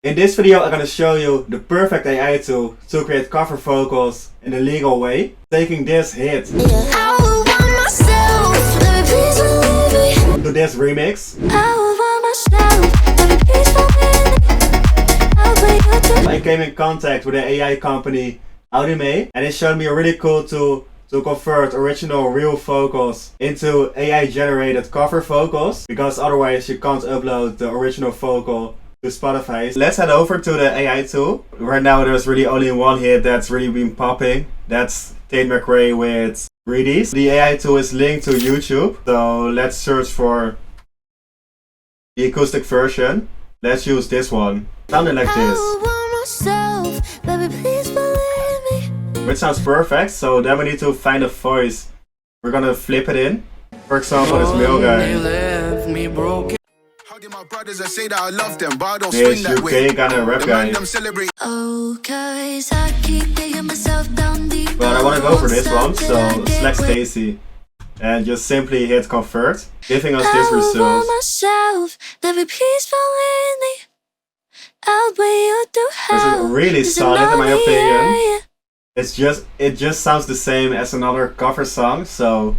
In this video I'm gonna show you the perfect AI tool to create cover vocals in a legal way, taking this hit to this remix. I came in contact with the AI company Audime, and it showed me a really cool tool to convert original real vocals into AI generated cover vocals, because otherwise you can't upload the original vocal to Spotify. Let's head over to the AI tool. Right now there's really only one hit that's really been popping. That's Tate McRae with Greedies. The AI tool is linked to YouTube, so let's search for the acoustic version. Let's use this one. Sounding like this. Which sounds perfect, so then we need to find a voice. We're gonna flip it in. For example, this male guy. My brothers, I say that I love them, but I don't This swing that way. UK kind of rap guy. But I want to go for this one, so select Stacy and just simply hit convert, giving us this result. This is really solid in my opinion. It just sounds the same as another cover song, so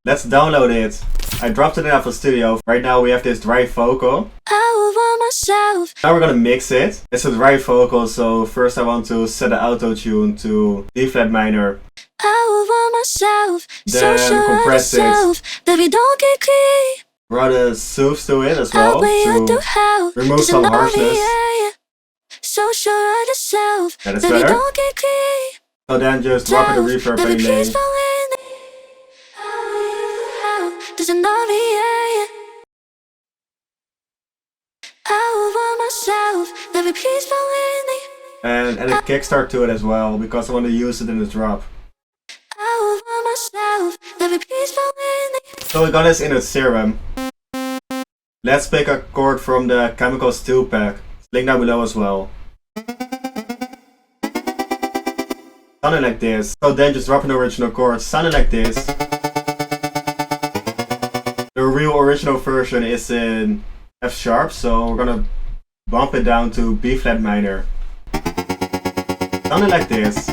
let's download it. I dropped it in FL Studio. Right now we have this dry vocal. Now we're gonna mix it. It's a dry vocal, so first I want to set the auto tune to D flat minor. Then compress it. Brought the soothes to it as well to remove some harshness. That is better. So then just drop in the reverb and delay. And add a kickstart to it as well, because I want to use it in the drop. So we got this in a serum. Let's pick a chord from the Chemicals 2 pack. Link down below as well. Sounding like this. So then just drop in the original chord, sounding like this. The real original version is in F sharp, so we're gonna bump it down to B flat minor. Sounding like this.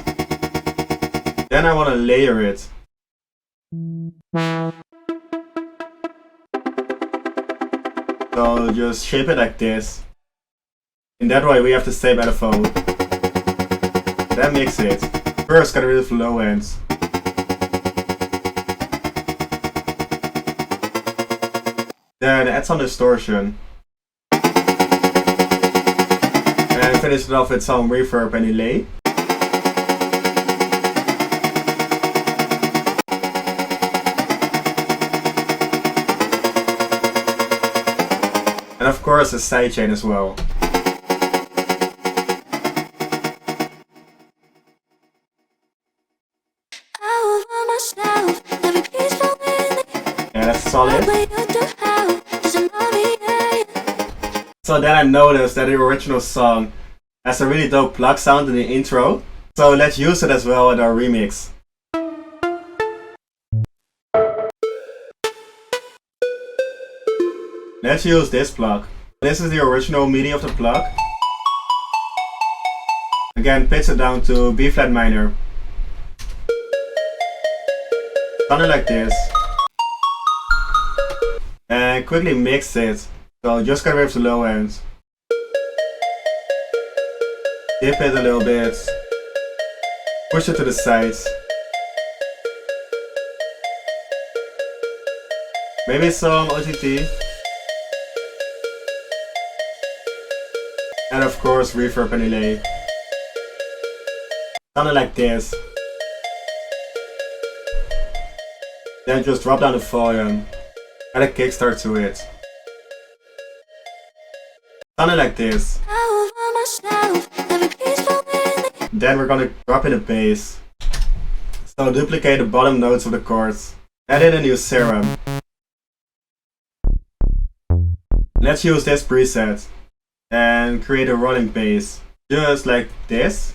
Then I want to layer it. So just shape it like this. In that way we have the same LFO. Then mix it. First get rid of the low ends. Then add some distortion. And finish it off with some reverb and delay. And of course a sidechain as well. Yeah, that's solid. So then I noticed that the original song has a really dope plug sound in the intro. So let's use it as well in our remix. Let's use this plug. This is the original MIDI of the plug. Again, pitch it down to B flat minor. Sounding like this. And quickly mix it. So just get rid of the low end. Dip it a little bit. Push it to the sides. Maybe some OTT. And of course reverb and delay. Sounding like this. Then just drop down the volume. Add a kickstart to it. Sounding like this. Then we're gonna drop in the bass. So duplicate the bottom notes of the chords. Add in a new serum. Let's use this preset and create a rolling bass. Just like this.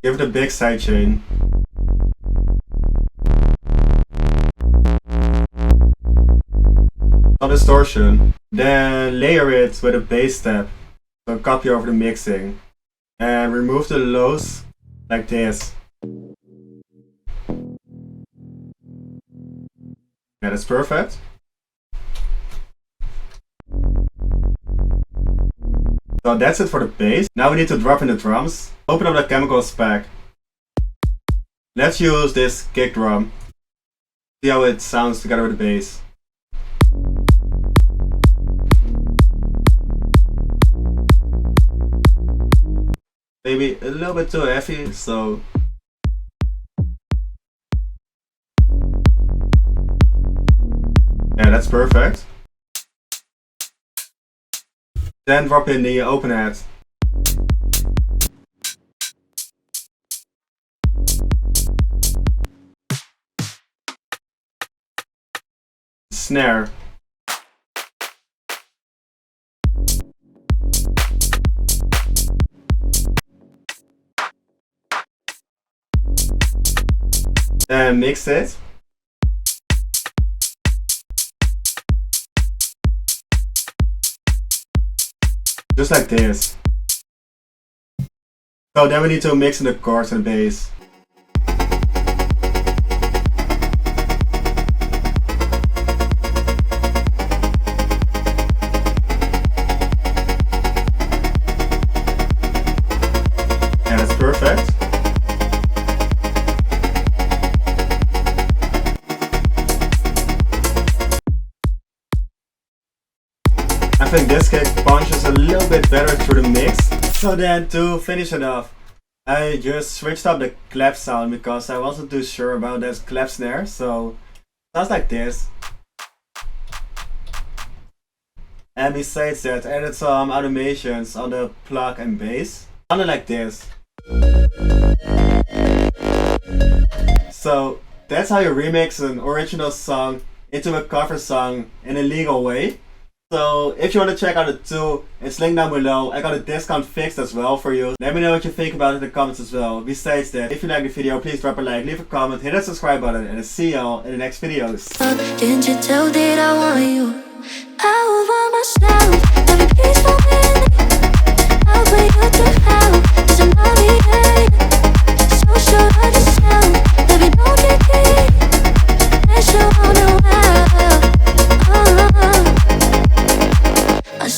Give it a big sidechain. no distortion. Then layer it with a bass step. So copy over the mixing. And remove the lows like this. Yeah, that's perfect. So that's it for the bass. Now we need to drop in the drums. Open up the chemicals pack. Let's use this kick drum. See how it sounds together with the bass. Maybe a little bit too heavy, so yeah, that's perfect. Then drop in the open hat. Snare. And mix it. Just like this. So then we need to mix in the chords and bass. Yeah, that's perfect. I think this kick punches a little bit better through the mix. So then to finish it off, I just switched up the clap sound because I wasn't too sure about that clap snare. So it sounds like this. And besides that, I added some automations on the plug and bass. Sounded like this. So that's how you remix an original song into a cover song in a legal way. So if you want to check out the tool, it's linked down below. I got a discount fixed as well for you. Let me know what you think about it in the comments as well. Besides that, if you like the video, please drop a like, leave a comment, hit that subscribe button, and I'll see y'all in the next videos. Didn't you tell that I want you? I would want myself. Every piece for me. I'll play you through.